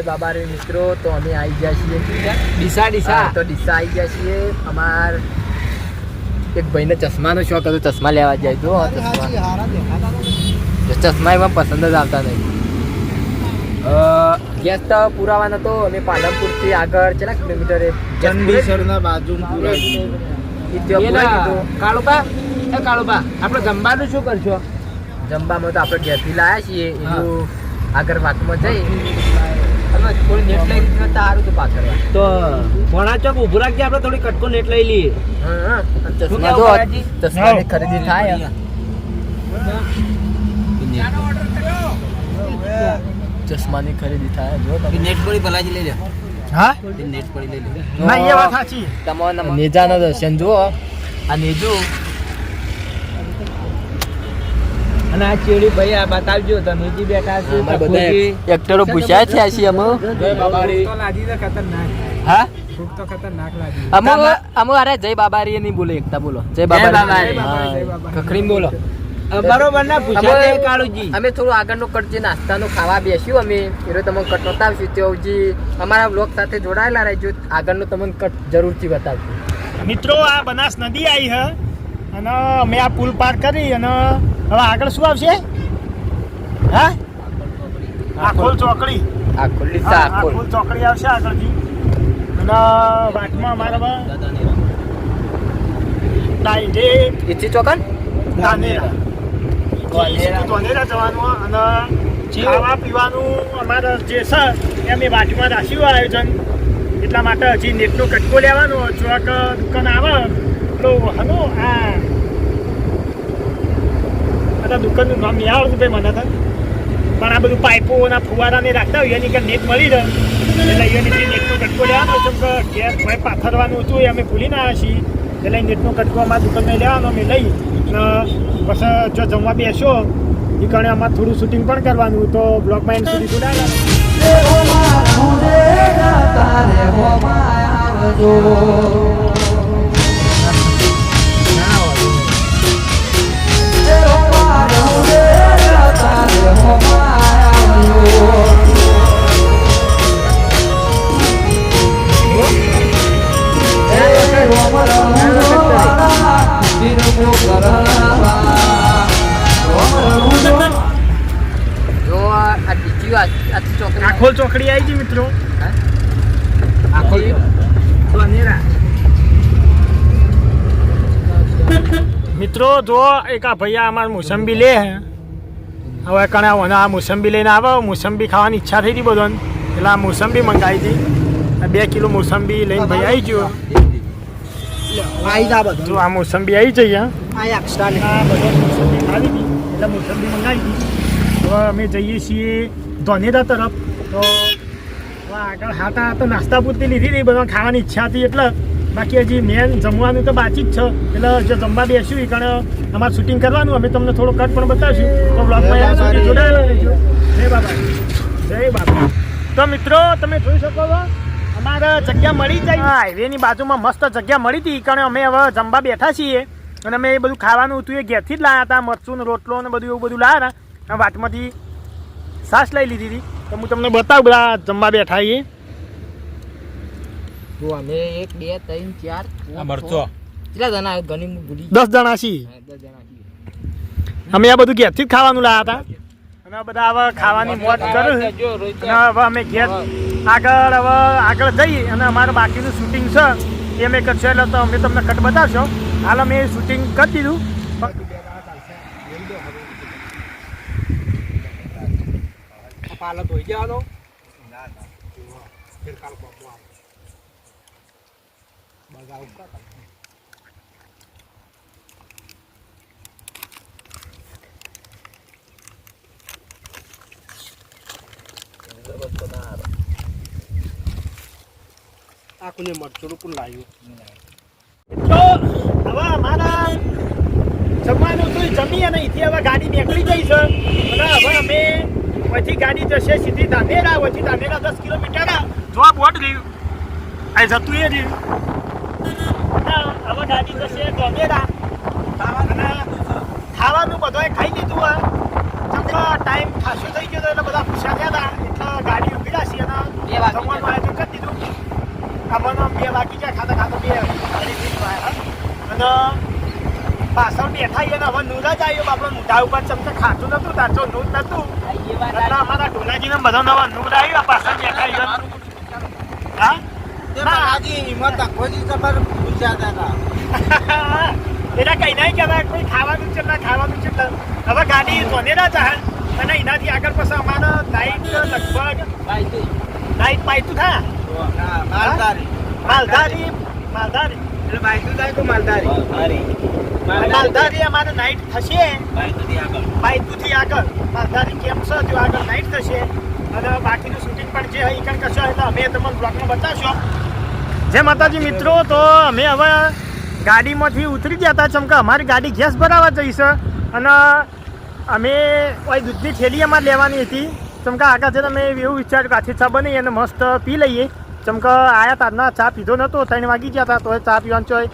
બાબા રે મિત્રો, તો અમે આવી ગયા છીએ ડીસા. તો ડીસા આવી ગયા છીએ. અમાર એક ભાઈને ચશ્માનો શોખ હતો, ચશ્મા લેવા જાય તો ચશ્મા એમાં પસંદ જ આવતા નહીં. ગેસ તો પુરાવાનો તો અમે પાલનપુરથી આગળ કેટલા કિલોમીટર ચંદીસરના બાજુ કાળુબા આપણે જમવાનું શું કરશો? જમવામાં તો આપણે ઘેરથી લાયા છીએ. એનું આગળ વાતમાં જઈ થોડી નેટ લઈ સારું તો પાછળ તો ભણા ચોક ઉભું રાખીએ, આપણે થોડી કટકો નેટ લઈ લઈએ. ચશ્માની ખરીદી થાય. ચશ્માની ખરીદી થાય. જો નેટ પડી ભલાજી લઈ લે. હા નેટ પડી લઈ લે. ના એ વાત સાચી. તમારા નેજાનો દર્શન જુઓ. આ નેજુ અને આ ચેડી ભાઈ આ બતાવજો, તમે જે બેઠા છે એક્ટરો પૂછ્યા છે આશી અમે. હા અમુ અરે જય બાબારી નહીં બોલે, એકતા બોલો જય બાબારી. ખખડીમ બોલો બરોબર ના પૂછ્યા કાળુજી. અમે થોડું આગળનો કટ જે નાસ્તાનો ખાવા બેસ્યું અમે એ તમને કટ બતાવશું. તો જે અમારા બ્લોગ સાથે જોડાયેલા રહેજો, આગળનો તમને કટ જરૂરથી બતાવશું. મિત્રો આ બનાસ નદી આવી છે અને અમે આ પુલ પાર કરી અને હવે આગળ શું આવશે? હા આખોલ ચોકડી. આખોલ ચોકડી આવશે આગળથી. અને વાટમાં અમારા ડાયરેક્ટ ઇચ્છી ચોકન ધોનેરા જવાનું અને ખાવા પીવાનું અમારે જે છે એ અમે વાટમાં રાખ્યું આયોજન. એટલા માટે હજી નેટનો કટકો લેવાનો. ચોક દુકાન આવે તો હલો આ દુકાનનું નામ નહીં આવડતું ભાઈ મને તો, પણ આ બધું પાઇપો અને ફુવારાને રાખતા હોય એની નેટ મળી જાય એટલે એની નેટનો કટકો લેવાનો. જેમ કે ઘેર ભાઈ પાથરવાનું હતું એ અમે ભૂલી ના આવ્યા છીએ એટલે નેટનો કટકો અમારા દુકાનમાં લેવાનો અમે લઈ. પછી જો જમવા બેસો એ કારણે અમારે થોડું શૂટિંગ પણ કરવાનું. તો બ્લોગમાં એન્ડ સુધી જોડાયેલા. આખોલ ચોકડી આવી ગઈ મિત્રો. મિત્રો જો એક આ ભૈયા અમારે મોસંબી લે હવે કણે આ મોસંબી લઈને આવે. મોસંબી ખાવાની ઈચ્છા થઈ હતી બધાને એટલે આ મોસંબી મંગાવી હતી. 2 કિલો મોસંબી લઈને ભાઈ આવી ગયો. જો આ મોસંબી આવી જઈએ. મોસંબી ખાવી હતી એટલે મોસંબી મંગાવી હતી. હવે અમે જઈએ છીએ ધોનેરા તરફ. તો આગળ હાટા તો નાસ્તા પૂરતી લીધી હતી, બધા ખાવાની ઈચ્છા હતી એટલે. બાકી હજી મેન જમવાનું તો બાકી જ છે એટલે જો જમવા બેસ્યું એ કારણે અમારે શૂટિંગ કરવાનું. અમે તમને થોડો કટ પણ બતાવશું તો બ્લોગમાં જોડાયેલા રહેજો. જય બાબા જય બાબા. તો મિત્રો તમે જોઈ શકો છો અમારે જગ્યા મળી જાય. હાઈવેની બાજુમાં મસ્ત જગ્યા મળી હતી એ કારણે અમે હવે જમવા બેઠા છીએ. અને અમે એ બધું ખાવાનું હતું એ ઘેરથી જ લાવ્યા હતા. મરચું ને રોટલો ને બધું એવું બધું લાવ્યા હતા. વાટમાંથી સાસ લઈ લીધી હતી. તો હું તમને બતાવું બધા જમવા બેઠા છીએ. તો અમે 1 2 3 4 મરચો કેટલા જણા ઘણી ભૂલી 10 જણા છીએ. અમે આ બધું ઘેરથી જ ખાવાનું લાવ્યા હતા. અને બધા હવે ખાવાની મોજ કરે. અને હવે અમે ઘેર આગળ જઈએ અને અમારું બાકીનું શૂટિંગ છે એ અમે કરશો એટલે તો અમે તમને કટ બતાવશો. હાલ અમે શૂટિંગ કરી દીધું. પાલક હોઈ જવાનો. આખું મરચું પણ લાવ્યું. તો હવે અમારા જમવાનું તો જમી અને અહીંથી હવે ગાડી નીકળી ગઈ છે. અને હવે અમે પછી ગાડી જશે સીધી ધાનેરા. પછી ધાનેરા 10 કિલોમીટર જો આ બોર્ડ રહ્યું આ જતું એ રહ્યું. હવે ગાડી જશે ગોમેરા. ખાવાનું બધું ખાઈ લીધું હોય ટાઈમ ખાસો થઈ ગયો એટલે બધા પૂછ્યા ગયા હતા એટલે ગાડી ઉભી રાખી અને જમવાનું આયોજન કરી દીધું. આપણને 2 વાગી ગયા ખાતા ખાતા 2 અને પાછળ બેઠા અને હવે નૂર જ આવ્યો આપણો મોઢા ઉપર ચમચા ખાતું નતું તારચો નૂર નતું એટલે અમારા ઢોલાજીને બધા નવા નૂર આવ્યો પાછળ બેઠા હા એટલે કઈ નહીં કહેવાય કોઈ ખાવાનું છે હવે ગાડી ધોનેરા ચાહે અને એનાથી આગળ પછી અમારે નાઈટ લગભગ નાઈટ પાયતું થા માલધારી એટલે પાયતું થાય તો માલધારી અમારે નાઈટ થશે પાયતુંથી આગળ માલધારી કેમ છે જો આગળ નાઈટ થશે અને બાકીનું શૂટિંગ પણ જે હોય એ કંઈ કરશો એટલે અમે તમને બ્લોગમાં બતાવશો. જય માતાજી મિત્રો, તો અમે હવે ગાડીમાંથી ઉતરી ગયા હતા ચમકા અમારી ગાડી ગેસ ભરાવા જઈશે અને અમે દૂધની થેલી અમારે લેવાની હતી ચમકા આગળ છે અમે એવું વિચાર્યું કે આથી ચા બનાવીએ અને મસ્ત પી લઈએ ચમકા આવ્યા તારના ચા પીધો નહોતો 3 વાગી ગયા હતા તો ચા પીવાનો ચોય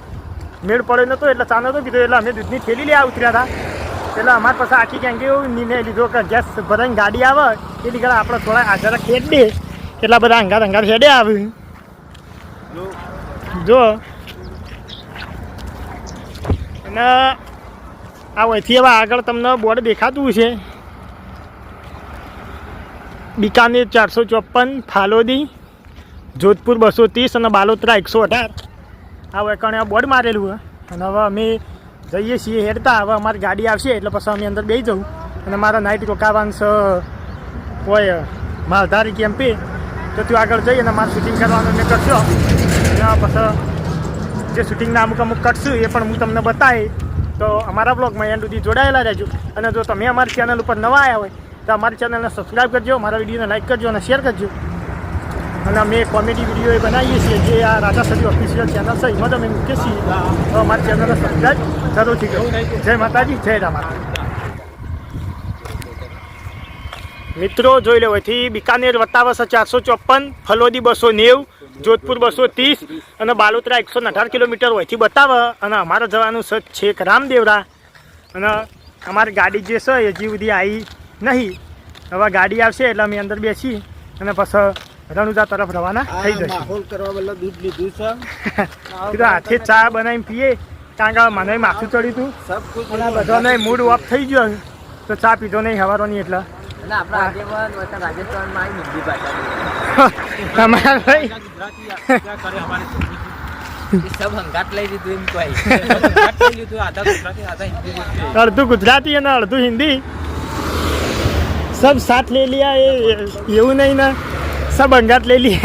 મેળ પડ્યો નહોતો એટલે ચા નહોતો પીધો એટલે અમે દૂધની થેલી લેવા ઉતર્યા હતા એટલે અમારી પાસે આખી ક્યાંક એવું નિર્ણય લીધો કે ગેસ ભરાઈને ગાડી આવે એ લીધે આપણે થોડા હાજર ખેડ દે એટલા બધા અંગાર હેડે આવે જો અને આ અહીંથી હવે આગળ તમને બોર્ડ દેખાતું છે બિકાનેર 454, ફાલોદી, જોધપુર 230 અને બાલોતરા 118 આ વેકણે બોર્ડ મારેલું હોય અને હવે અમે જઈએ છીએ હેડતા હવે અમારી ગાડી આવશે એટલે પછી અમે અંદર બેસી જવું અને મારા નાઇટ રોકાવાનું છે હોય માલધારી કેમ્પે તો ત્યાં આગળ જઈ અને મારે શૂટિંગ કરવાનું મેં કરશો અને પછી જે શૂટિંગના અમુક કરશું એ પણ હું તમને બતાવી તો અમારા બ્લોગમાં એન્ડ સુધી જોડાયેલા રહેજો અને જો તમે અમારી ચેનલ ઉપર નવા આવ્યા હોય તો અમારી ચેનલને સબસ્ક્રાઈબ કરજો, મારા વિડીયોને લાઈક કરજો અને શેર કરજો અને અમે કોમેડી વિડીયો એ બનાવીએ છીએ જે આ રાજા સદી ઓફિશિયલ ચેનલ છે એમાં અમે મૂકીએ છીએ તો અમારી ચેનલને સબસ્ક્રાઈબ જરૂરથી કરો. જય માતાજી, જય રામા. મિત્રો જોઈ લો અહીંથી બિકાનેર બતાવે છે 454, ફલોદી 290, જોધપુર 230 અને બાલોતરા 118 કિલોમીટર હોયથી બતાવે અને અમારે જવાનું છે છેક રામદેવરા અને અમારી ગાડી જે છે એ હજી સુધી આવી નહીં. હવે ગાડી આવશે એટલે અમે અંદર બેસી અને પછી રણુજા તરફ રવાના થઈ જશે. હાથે ચા બનાવીને પીએ કારણ કે મને માથું ચડ્યું હતું અને બધાને મૂડ ઓફ થઈ ગયો તો ચા પીધો નહીં હવારોની એટલે અડધું ગુજરાતી અને અડધું હિન્દી सब साथ ले लिया ये એવું નહીં ને सब अंगात ले लिया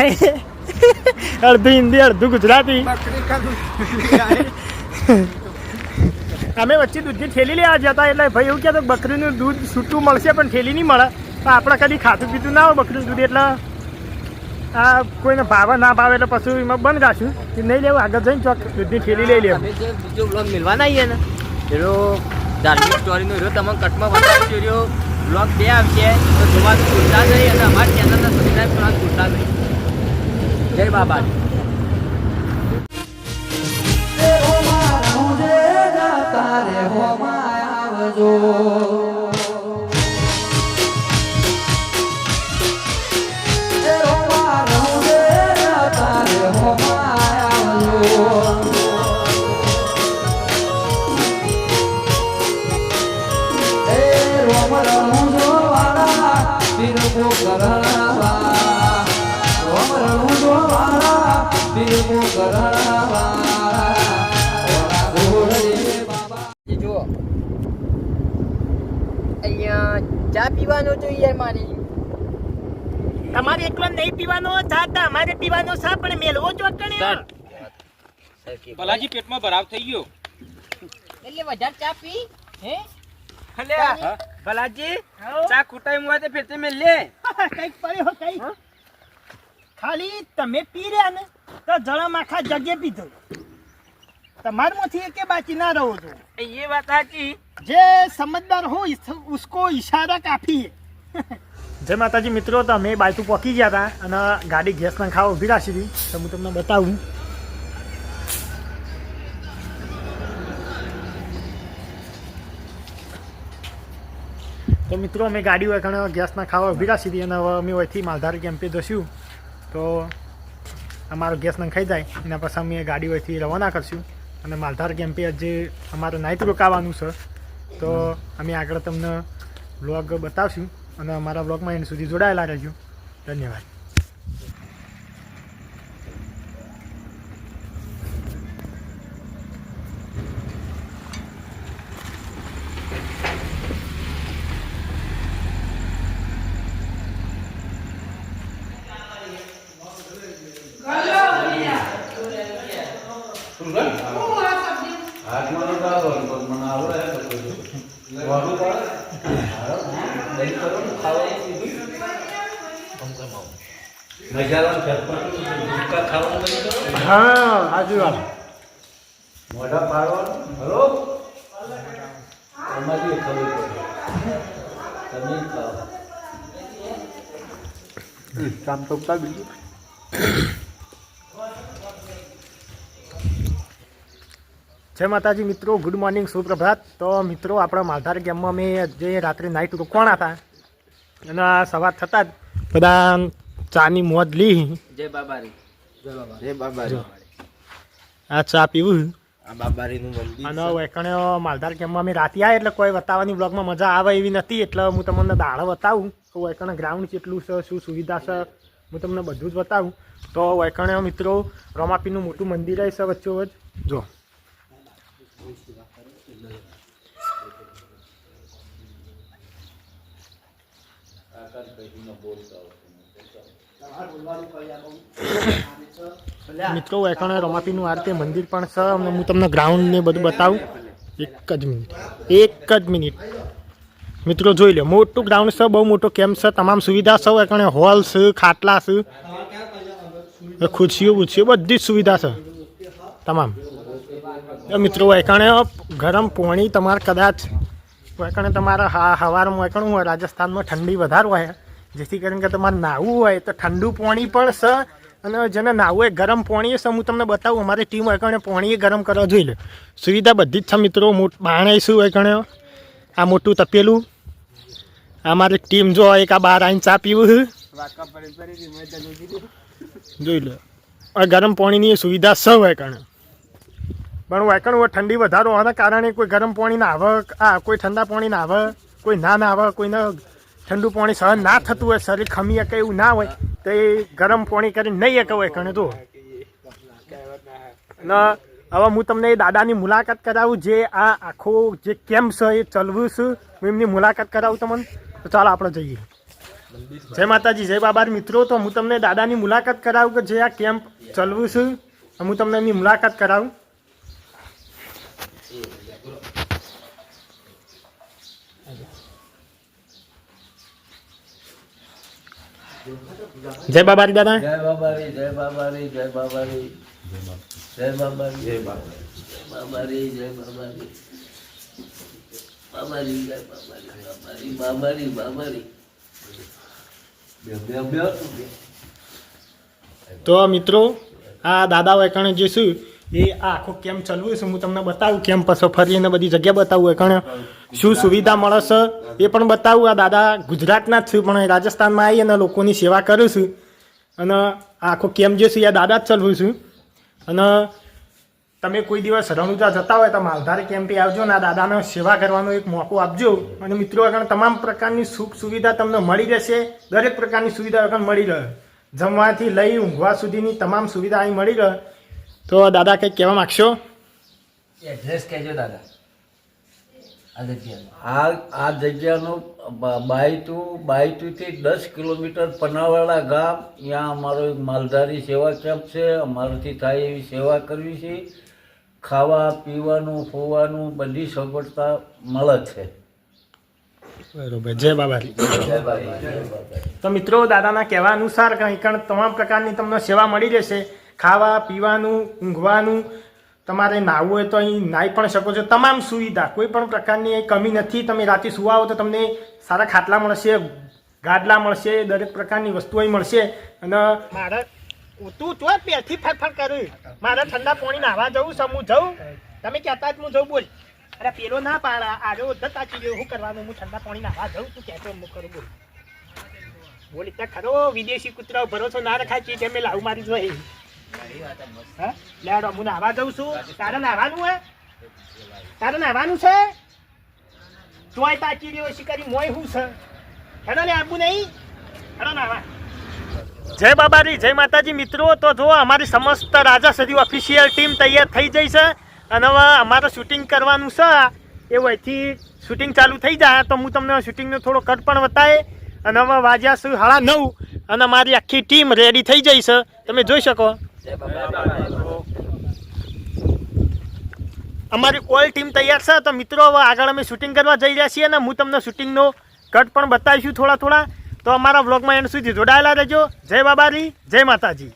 અડધું હિન્દી અડધું ગુજરાતી. અમે વચ્ચે દૂધની થેલી લેવા જતા એટલે ભાઈ એવું કહેતો બકરીનું દૂધ છૂટું મળશે પણ થેલી નહીં મળે તો આપણે કદી ખાતું પીતું ના હોય બકરીનું દૂધ એટલે આ કોઈને ભાવે ના ભાવે એટલે પછી એમાં બંધ રાખ્યું કે નહીં લેવું આગળ જઈને ચોક દૂધની થેલી લઈ લેવું. બીજો બ્લોગ મિલવાના આવીએ ને એનો ધાર્મિક સ્ટોરીનો હીરો તમને કટમાં બતાવી રહ્યો બ્લોગ 2 આવશે તો જોવાનું ભૂલતા નહીં અને અમારી ચેનલને સબસ્ક્રાઈબ કરવાનું ભૂલતા નહીં. જય બાબા. જો અહીંયા ચા પીવાનો જોઈએ મારી તમારે એકલો નહીં પીવાનો ચા અમારે પીવાનો ચા પણ મેલવો ચોકણી ભલાજી પેટમાં ભરાવ થઈ ગયો એટલે વધારે ચા પી હે અલે ભલાજી ચા કુટાઈ મુઆ તે ફિરતે મેલ લે કઈક પડ્યો કઈ ખાલી તમે પી રહ્યા ને તો જળમ આખા જગ્યા પીધો તમારમાંથી એકે બાકી ના રહો છો ये बात है कि જે સમજદાર हो उसको इशारा काफी है જય માતાજી મિત્રો, તો અમે બાજુ પહોંચી ગયા હતા અને ગાડી ગેસ નખાવા ઊભી રાખી હતી. તો હું તમને બતાવું. તો મિત્રો અમે ગાડી વગર ગેસ નખાવા ઊભી રાખી હતી અને હવે અમે અહીંથી માલધારી કેમ્પે જશું. તો અમારો ગેસ નખાઈ જાય એના પછી અમે ગાડી અહીંથી રવાના કરશું અને માલધાર કેમ્પે જે અમારે નાઇટ રોકાવાનું છે. તો અમે આગળ તમને વ્લોગ બતાવશું અને અમારા વ્લોગમાં એન્ડ સુધી જોડાયેલા રહેજો. ધન્યવાદ. હા હાજુ વાત મોઢા પાડવાનું હલો અમારી ખબર પડે તમે ખાઓ કામ તો બીજું. જય માતાજી મિત્રો, ગુડ મોર્નિંગ, સુપ્રભાત. તો મિત્રો આપણા માલધાર ગેમમાં અમે જે રાત્રે નાઇટ રોકવાના હતા અને સવાર થતાં જ બધા ચાની મોજ લી. જય બાબારી. જય બાબારી. આ ચા પીવું આ બાબારીનું મંદિર અને વેકણે માલધાર કેમ્પમાં અમે રાતે આવ્યા એટલે કોઈ બતાવવાની બ્લોગમાં મજા આવે એવી નથી. એટલે હું તમને દાડો બતાવું તો વેકણે ગ્રાઉન્ડ કેટલું છે, શું સુવિધા છે, હું તમને બધું જ બતાવું. તો વેકણે મિત્રો રમાપીનું મોટું મંદિર છે વચ્ચોવચ. જો મિત્રો વેકણે રમાપીનું આ રીતે મંદિર પણ છે અને હું તમને ગ્રાઉન્ડ ને બધું બતાવું. એક જ મિનિટ મિત્રો જોઈ લો. મોટું ગ્રાઉન્ડ છે, બહુ મોટો કેમ્પ છે, તમામ સુવિધા છે. વેકણે હોલ છે, ખાટલા છે, ખુરશીઓ બુરશીઓ બધી જ સુવિધા છે તમામ. મિત્રો વેકણે ગરમ પાણી તમારે કદાચ વેકણે તમારે સવારમાં વેકણું હોય રાજસ્થાનમાં ઠંડી વધારે હોય જેથી કરીને કે તમારે નાહવું હોય તો ઠંડુ પાણી પણ છે અને જેને નાહવું હોય ગરમ પાણી છે. હું તમને બતાવું અમારી ટીમ વેકણે પાણી ગરમ કરવા જોઈ લે. સુવિધા બધી જ છે મિત્રો. બાણાઈશું વેકણે આ મોટું તપેલું. અમારી ટીમ જો એક આ બહાર આવીને ચા પીવું જોઈ લો. ગરમ પાણીની સુવિધા છે વેકણે પણ વેકણ ઠંડી વધારો હોવાના કારણે કોઈ ગરમ પાણી ના આવે, કોઈ ઠંડા પાણી ના આવે, કોઈ ના આવે, કોઈને ઠંડુ પાણી સહન ના થતું હોય, શરીર ખમી શકે એવું ના હોય તો એ ગરમ પાણી કરીને નહીં શકે વેકણે. તો અને હવે હું તમને એ દાદાની મુલાકાત કરાવું જે આ આખો જે કેમ્પ છે એ ચલવું છું. હું એમની મુલાકાત કરાવું તમને. તો ચાલો આપણે જઈએ. જય માતાજી, જય બાબા મિત્રો. તો હું તમને દાદાની મુલાકાત કરાવું કે જે આ કેમ્પ ચલવું છું. હું તમને એમની મુલાકાત કરાવું. જય બાબારી દાદા. જય બાબારી, જય બાબારી, જય બાબારી, જય બાબારી, જય બાબારી, જય બાબારી, બાબારી, જય બાબારી, બાબારી, બાબારી. તો મિત્રો આ દાદા વેકણે જે શું એ આ આખો કેમ્પ ચલવું છે હું તમને બતાવું. કેમ્પ પછી ફરીને બધી જગ્યા બતાવું. વેકણે શું સુવિધા મળે છે એ પણ બતાવું. આ દાદા ગુજરાતના જ છું પણ રાજસ્થાનમાં આવી અને લોકોની સેવા કરું છું અને આ આખો કેમ્પ જે છે એ દાદા જ ચલવું છું. અને તમે કોઈ દિવસ રણુજા જતા હોય તો માલધારી કેમ્પે આવજો અને આ દાદાને સેવા કરવાનો એક મોકો આપજો. અને મિત્રો આગળ તમામ પ્રકારની સુખ સુવિધા તમને મળી રહેશે. દરેક પ્રકારની સુવિધા આગળ મળી રહે. જમવાથી લઈ ઊંઘવા સુધીની તમામ સુવિધા અહીં મળી રહે. તો દાદા કંઈક કહેવા માગશો? એડ્રેસ કહેજો દાદા. આ જગ્યાનું 22 થી 10 કિલોમીટર પનાવાડા ગામ. ત્યાં અમારો એક માલધારી સેવા કેમ્પ છે. અમારાથી થાય એવી સેવા કરવી છે. ખાવા પીવાનું ફોવાનું બધી સગવડતા મળે છે. બરોબર. જય બાબારી. જય બાબા. તો મિત્રો દાદાના કહેવા અનુસાર કંઈ તમામ પ્રકારની તમને સેવા મળી રહેશે. ખાવા પીવાનું ઊંઘવાનું તમારે નાહવું હોય તો અહીં નાહી પણ શકો છો. તમામ સુવિધા કોઈ પણ પ્રકારની કમી નથી. તમે રાતે સુવા આવો તો તમને સારા ખાટલા મળશે, ગાદલા મળશે, દરેક પ્રકારની વસ્તુઓ અહીં મળશે. અને મારે તું જો પેથી ફરફર કર્યું, મારે ઠંડા પાણી નાહવા જવું છે, હું જઉં. તમે કહેતા જ હું જઉં, બોલ. અરે પેલો ના પાડા, આજે તાચી ગયો, શું કરવાનું? હું ઠંડા પાણી નાહવા જઉં, તું કહેતો હું કરું, બોલ. બોલ એટલે ખરો વિદેશી કૂતરાઓ ભરોસો ના રખાય ચીજ અમે લાવું મારી જોઈ. હા લેડો, હું નાહવા જઉં છું. તારે નાહવાનું હે? તારે નાહવાનું છે? ચોય તાચી રહ્યો શિકારી મોય હું છે? હેડો ને આપવું નહીં, હેડો નાહવા. જય બાબાજી, જય માતાજી મિત્રો. તો જો અમારી સમસ્ત રાજાસરી ઓફિશિયલ ટીમ તૈયાર થઈ જઈ છે અને હવે અમારે શૂટિંગ કરવાનું છે. એ વયથી શૂટિંગ ચાલુ થઈ જાય તો હું તમને શૂટિંગનો થોડો કટ પણ બતાવે. અને હવે વાગ્યા છે 9:30 અને મારી આખી ટીમ રેડી થઈ જઈ છે, તમે જોઈ શકો. અમારી ઓલ ટીમ તૈયાર છે. તો મિત્રો હવે આગળ અમે શૂટિંગ કરવા જઈ રહ્યા છીએ અને હું તમને શૂટિંગનો કટ પણ બતાવીશું થોડા. તો અમારા વ્લોગમાં એન્ડ સુધી જોડાયેલા રહેજો. જય બાબાજી, જય માતાજી.